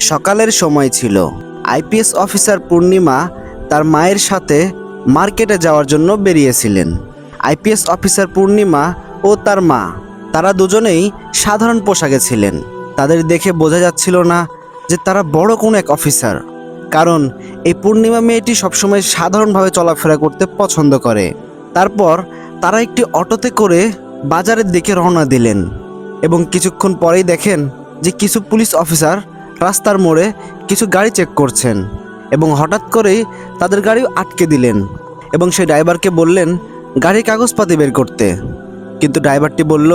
সকালের সময় ছিল। আইপিএস অফিসার পূর্ণিমা তার মায়ের সাথে মার্কেটে যাওয়ার জন্য বেরিয়েছিলেন। আইপিএস অফিসার পূর্ণিমা ও তার মা তারা দুজনেই সাধারণ পোশাকে ছিলেন। তাদের দেখে বোঝা যাচ্ছিল না যে তারা বড় কোনো এক অফিসার, কারণ এই পূর্ণিমা মেয়েটি সবসময় সাধারণভাবে চলাফেরা করতে পছন্দ করে। তারপর তারা একটি অটোতে করে বাজারের দিকে রওনা দিলেন এবং কিছুক্ষণ পরেই দেখেন যে কিছু পুলিশ অফিসার রাস্তার মোড়ে কিছু গাড়ি চেক করছেন এবং হঠাৎ করেই তাদের গাড়ি আটকে দিলেন এবং সেই ড্রাইভারকে বললেন গাড়ির কাগজপাতি বের করতে। কিন্তু ড্রাইভারটি বলল,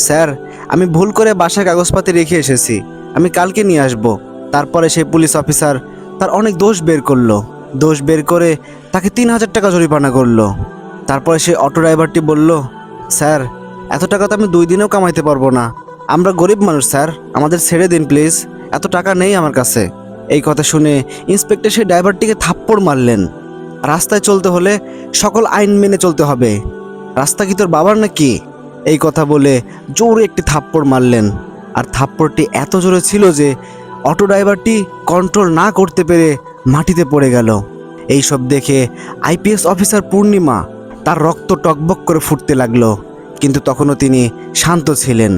স্যার, আমি ভুল করে বাসায় কাগজপাতি রেখে এসেছি, আমি কালকে নিয়ে আসব। তারপরে সেই পুলিশ অফিসার তার অনেক দোষ বের করলো। দোষ বের করে তাকে 3000 টাকা জরিমানা করলো। তারপরে সেই অটো ড্রাইভারটি বলল, স্যার, এত টাকা তো আমি 2 দিনেও কামাইতে পারবো না, আমরা গরিব মানুষ স্যার, আমাদের ছেড়ে দিন প্লিজ, এত টাকা নেই আমার কাছে। এই কথা শুনে ইন্সপেক্টর সেই ড্রাইভারটিকে থাপ্পড় মারলেন। রাস্তায় চলতে হলে সকল আইন মেনে চলতে হবে, রাস্তা কি তোর বাবার নাকি? এই কথা বলে জোরে একটি থাপ্পড় মারলেন। আর থাপ্পড়টি এত জোরে ছিল যে অটো ড্রাইভারটি কন্ট্রোল না করতে পেরে মাটিতে পড়ে গেল। এইসব দেখে আইপিএস অফিসার পূর্ণিমা তার রক্ত টকবক করে ফুটতে লাগলো, কিন্তু তখনও তিনি শান্ত ছিলেন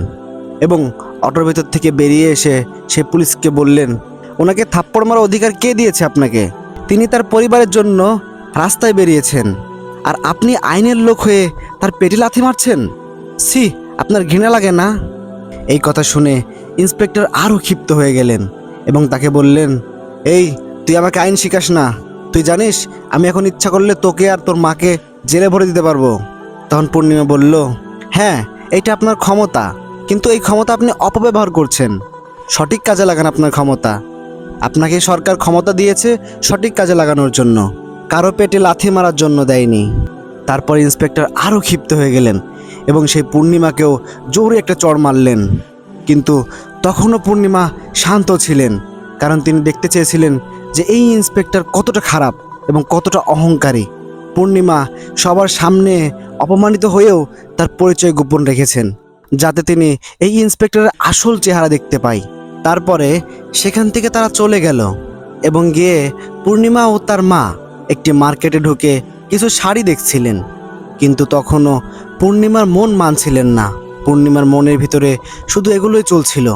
এবং অটোর ভেতর থেকে বেরিয়ে এসে সে পুলিশকে বললেন, ওনাকে থাপ্পড় মারার অধিকার কে দিয়েছে আপনাকে? তিনি তার পরিবারের জন্য রাস্তায় বেরিয়েছেন, আর আপনি আইনের লোক হয়ে তার পেটে লাথি মারছেন। ছি, আপনার ঘৃণা লাগে না? এই কথা শুনে ইন্সপেক্টর আরও ক্ষিপ্ত হয়ে গেলেন এবং তাকে বললেন, এই, তুই আমাকে আইন শিখাস না, তুই জানিস আমি এখন ইচ্ছা করলে তোকে আর তোর মাকে জেলে ভরে দিতে পারবো। তখন পূর্ণিমা বলল, হ্যাঁ, এটা আপনার ক্ষমতা, কিন্তু এই ক্ষমতা আপনি অপব্যবহার করছেন। সঠিক কাজে লাগান আপনার ক্ষমতা। আপনাকে সরকার ক্ষমতা দিয়েছে সঠিক কাজে লাগানোর জন্য, কারো পেটে লাথি মারার জন্য দেয়নি। তারপর ইন্সপেক্টর আরও ক্ষিপ্ত হয়ে গেলেন এবং সেই পূর্ণিমাকেও জোরে একটা চড় মারলেন। কিন্তু তখনও পূর্ণিমা শান্ত ছিলেন, কারণ তিনি দেখতে চেয়েছিলেন যে এই ইন্সপেক্টর কতটা খারাপ এবং কতটা অহংকারী। পূর্ণিমা সবার সামনে অপমানিত হয়েও তার পরিচয় গোপন রেখেছেন, যাতে তিনি এই ইন্সপেক্টরের আসল চেহারা দেখতে পায়। তারপরে সেখান থেকে তারা চলে গেল এবং গিয়ে পূর্ণিমা ও তার মা একটি মার্কেটে ঢুকে কিছু শাড়ি দেখছিলেন। কিন্তু তখনও পূর্ণিমার মন মানছিলেন না। পূর্ণিমার মনের ভিতরে শুধু এগুলোই চলছিল।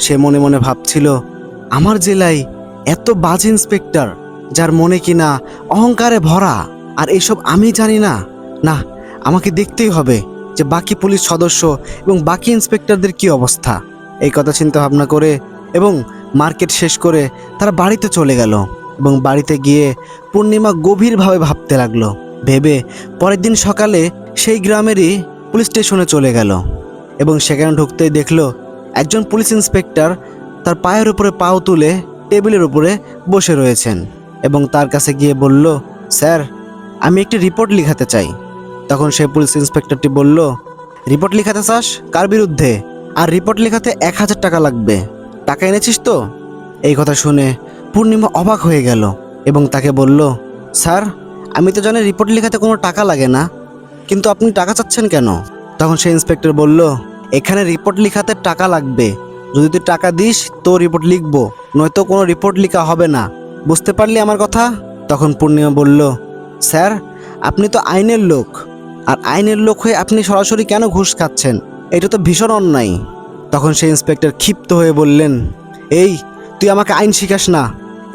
সে মনে মনে ভাবছিল, আমার জেলায় এত বাজে ইন্সপেক্টর, যার মনে কিনা অহংকারে ভরা, আর এইসব আমি জানি না। না, আমাকে দেখতেই হবে যে বাকি পুলিশ সদস্য এবং বাকি ইন্সপেক্টরদের কি অবস্থা। এই কথা চিন্তা ভাবনা করে এবং মার্কেট শেষ করে তারা বাড়িতে চলে গেল এবং বাড়িতে গিয়ে পূর্ণিমা গভীরভাবে ভাবতে লাগলো। ভেবে পরের দিন সকালে সেই গ্রামেরই পুলিশ স্টেশনে চলে গেল এবং সেখানে ঢুকতেই দেখলো একজন পুলিশ ইন্সপেক্টর তার পায়ের উপরে পাও তুলে টেবিলের উপরে বসে রয়েছেন এবং তার কাছে গিয়ে বলল, স্যার, আমি একটি রিপোর্ট লিখাতে চাই। তখন সেই পুলিশ ইন্সপেক্টরটি বলল, রিপোর্ট লিখাতে চাস? কার বিরুদ্ধে? আর রিপোর্ট লিখাতে 1000 টাকা লাগবে, টাকা এনেছিস তো? এই কথা শুনে পূর্ণিমা অবাক হয়ে গেল এবং তাকে বলল, স্যার, আমি তো জানি রিপোর্ট লিখাতে কোনো টাকা লাগে না, কিন্তু আপনি টাকা চাচ্ছেন কেন? তখন সেই ইন্সপেক্টর বলল, এখানে রিপোর্ট লিখাতে টাকা লাগবে, যদি তুই টাকা দিস তো রিপোর্ট লিখবো, নয়তো কোনো রিপোর্ট লেখা হবে না, বুঝতে পারলি আমার কথা? তখন পূর্ণিমা বলল, স্যার, আপনি তো আইনের লোক, আর আইনের লোক হয়ে আপনি সরাসরি কেন ঘুষ খাচ্ছেন? এটা তো ভীষণ অন্যায়। তখন সেই ইন্সপেক্টর ক্ষিপ্ত হয়ে বললেন, এই, তুই আমাকে আইন শিখাস না,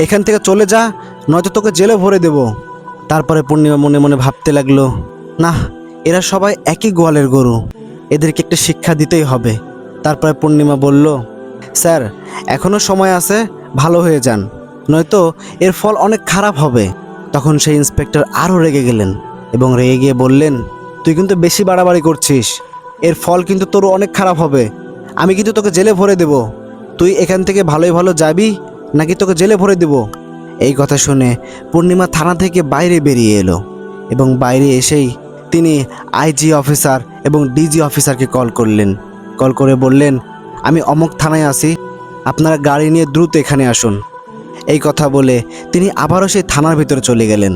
এখান থেকে চলে যা, নয়তো তোকে জেলে ভরে দেব। তারপরে পূর্ণিমা মনে মনে ভাবতে লাগলো, না, এরা সবাই একই গোয়ালের গরু, এদেরকে একটা শিক্ষা দিতেই হবে। তারপরে পূর্ণিমা বলল, স্যার, এখনও সময় আছে, ভালো হয়ে যান, নয়তো এর ফল অনেক খারাপ হবে। তখন সেই ইন্সপেক্টর আরও রেগে গেলেন এবং রেগে গিয়ে বললেন, তুই কিন্তু বেশি বাড়াবাড়ি করছিস, এর ফল কিন্তু তোর অনেক খারাপ হবে, আমি কিন্তু তোকে জেলে ভরে দেব, তুই এখান থেকে ভালোই ভালো যাবি নাকি তোকে জেলে ভরে দেব? এই কথা শুনে পূর্ণিমা থানা থেকে বাইরে বেরিয়ে এলো এবং বাইরে এসেই তিনি আইজি অফিসার এবং ডিজি অফিসারকে কল করলেন। কল করে বললেন, আমি অমুক থানায় আছি, আপনারা গাড়ি নিয়ে দ্রুত এখানে আসুন। এই কথা বলে তিনি আবারও সেই থানার ভিতরে চলে গেলেন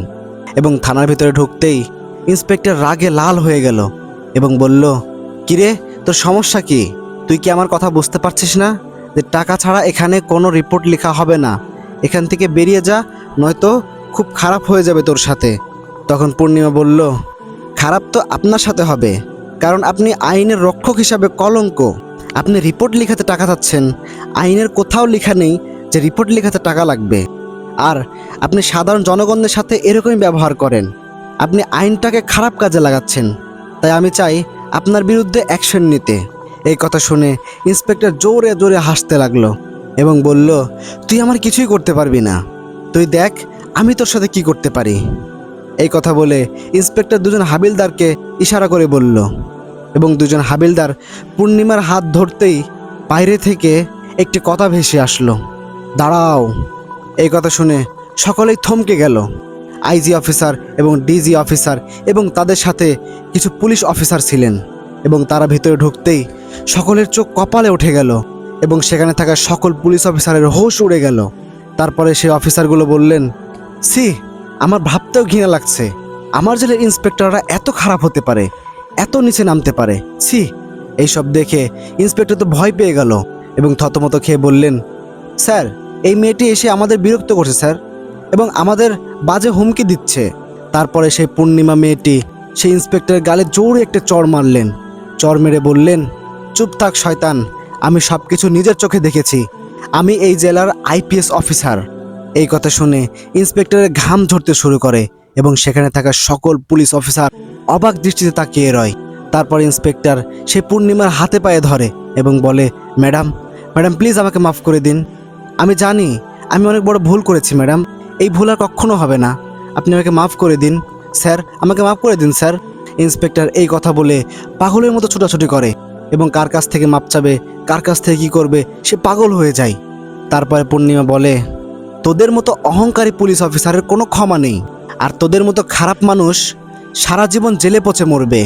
এবং থানার ভিতরে ঢুকতেই ইন্সপেক্টর রাগে লাল হয়ে গেল এবং বলল, কিরে, তোর সমস্যা কি? তুই কি আমার কথা বুঝতে পারছিস না? যে টাকা ছাড়া এখানে কোনো রিপোর্ট লেখা হবে না, এখান থেকে বেরিয়ে যা, নয়তো খুব খারাপ হয়ে যাবে তোর সাথে। তখন পূর্ণিমা বলল, খারাপ তো আপনার সাথে হবে, কারণ আপনি আইনের রক্ষক হিসাবে কলঙ্ক। আপনি রিপোর্ট লেখাতে টাকা চাচ্ছেন, আইনের কোথাও লেখা নেই যে রিপোর্ট লেখাতে টাকা লাগবে। আর আপনি সাধারণ জনগণের সাথে এরকমই ব্যবহার করেন, আপনি আইনটাকে খারাপ কাজে লাগাচ্ছেন। তাই আমি চাই আপনার বিরুদ্ধে অ্যাকশন নিতে। এই কথা শুনে ইন্সপেক্টর জোরে জোরে হাসতে লাগলো এবং বলল, তুই আমার কিছুই করতে পারবি না, তুই দেখ আমি তোর সাথে কি করতে পারি। এই কথা বলে ইন্সপেক্টর দুজন হাবিলদারকে ইশারা করে বলল এবং দুজন হাবিলদার পূর্ণিমার হাত ধরতেই বাইরে থেকে একটি কথা ভেসে আসলো, দাঁড়াও। এই কথা শুনে সকলেই থমকে গেল। আইজি অফিসার এবং ডিজি অফিসার এবং তাদের সাথে কিছু পুলিশ অফিসার ছিলেন এবং তারা ভিতরে ঢুকতেই সকলের চোখ কপালে উঠে গেল এবং সেখানে থাকা সকল পুলিশ অফিসারের হোশ উড়ে গেল। তারপরে সেই অফিসারগুলো বললেন, সি, আমার ভাবতেও ঘৃণা লাগছে, আমার জেলের ইন্সপেক্টররা এত খারাপ হতে পারে, এত নিচে নামতে পারে, সি। এইসব দেখে ইন্সপেক্টর তো ভয় পেয়ে গেল এবং থতমত খেয়ে বললেন, স্যার, এই মেয়েটি এসে আমাদের বিরক্ত করছে স্যার, এবং আমাদের বাজে হুমকি দিচ্ছে। তারপরে সেই পূর্ণিমা মেয়েটি সেই ইন্সপেক্টরের গালে জোরে একটা চড় মারলেন। চড় মেরে বললেন, চুপ থাক শয়তান, আমি সব কিছু নিজের চোখে দেখেছি, আমি এই জেলার আইপিএস অফিসার। এই কথা শুনে ইন্সপেক্টরের ঘাম ঝরতে শুরু করে এবং সেখানে থাকা সকল পুলিশ অফিসার অবাক দৃষ্টিতে তাকিয়ে রয়। তারপর ইন্সপেক্টর সেই পূর্ণিমার হাতে পায়ে ধরে এবং বলে, ম্যাডাম, ম্যাডাম প্লিজ আমাকে মাফ করে দিন, আমি জানি আমি অনেক বড় ভুল করেছি ম্যাডাম, এই ভুল আর কখনো হবে না, আপনি আমাকে মাফ করে দিন স্যার, আমাকে মাফ করে দিন স্যার। ইন্সপেক্টর এই কথা বলে পাগলের মতো ছোটাছুটি করে এবং কার কাছ থেকে মাপ চাবে, কার কাছ থেকে কী করবে, সে পাগল হয়ে যায়। তারপরে পূর্ণিমা বলে, তোদের মতো অহংকারী পুলিশ অফিসারের কোনো ক্ষমা নেই, আর তোদের মতো খারাপ মানুষ সারা জীবন জেলে পচে মরবে।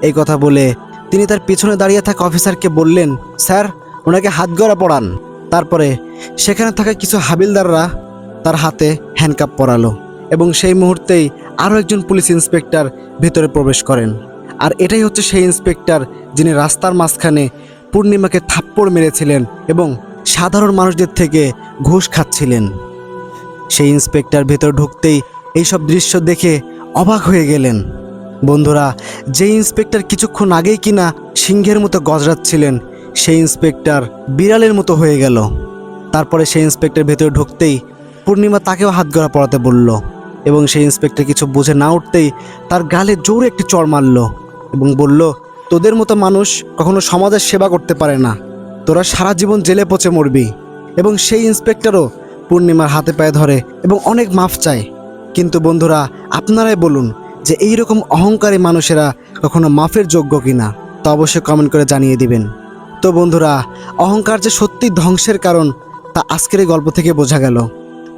এই কথা বলে তিনি তার পিছনে দাঁড়িয়ে থাকা অফিসারকে বললেন, স্যার, ওনাকে হাতগড়া পরান। তারপরে সেখানে থাকা কিছু হাবিলদাররা তার হাতে হ্যান্ডকাপ পরালো এবং সেই মুহূর্তেই আরও একজন পুলিশ ইন্সপেক্টর ভেতরে প্রবেশ করেন। আর এটাই হচ্ছে সেই ইন্সপেক্টর যিনি রাস্তার মাঝখানে পূর্ণিমাকে থাপ্পড় মেরেছিলেন এবং সাধারণ মানুষদের থেকে ঘুষ খাচ্ছিলেন। সেই ইন্সপেক্টর ভেতর ঢুকতেই এইসব দৃশ্য দেখে অবাক হয়ে গেলেন। বন্ধুরা, যে ইন্সপেক্টর কিছুক্ষণ আগেই কিনা সিংহের মতো গজরাচ্ছিলেন, সেই ইন্সপেক্টর বিড়ালের মতো হয়ে গেল। তারপরে সেই ইন্সপেক্টর ভেতরে ঢুকতেই পূর্ণিমা তাকেও হাতগড়া পরাতে বলল এবং সেই ইন্সপেক্টর কিছু বুঝে না উঠতেই তার গালে জোরে একটি চড় মারল এবং বলল, তোদের মতো মানুষ কখনো সমাজের সেবা করতে পারে না, তোরা সারা জীবন জেলে পচে মরবি। এবং সেই ইন্সপেক্টরও পূর্ণিমার হাতে পায়ে ধরে এবং অনেক মাফ চায়। কিন্তু বন্ধুরা, আপনারাই বলুন যে এই রকম অহংকারী মানুষেরা কখনো মাফের যোগ্য কিনা, তা অবশ্যই কমেন্ট করে জানিয়ে দিবেন। তো বন্ধুরা, অহংকার যে সত্যি ধ্বংসের কারণ তা আজকের এই গল্প থেকে বোঝা গেল।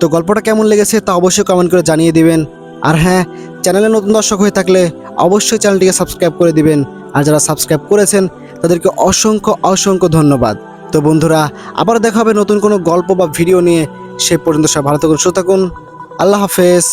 তো গল্পটা কেমন লেগেছে তা অবশ্যই কমেন্ট করে জানিয়ে দিবেন। আর হ্যাঁ, চ্যানেলে নতুন দর্শক হয়ে থাকলে অবশ্যই চ্যানেলটিকে সাবস্ক্রাইব করে দিবেন। আর যারা সাবস্ক্রাইব করেছেন তাদেরকে অসংখ্য অসংখ্য ধন্যবাদ। তো বন্ধুরা, আবার দেখা হবে নতুন কোনো গল্প বা ভিডিও নিয়ে। সে পর্যন্ত সব ভালো থাকুন, সুস্থ থাকুন। আল্লাহ হাফেজ।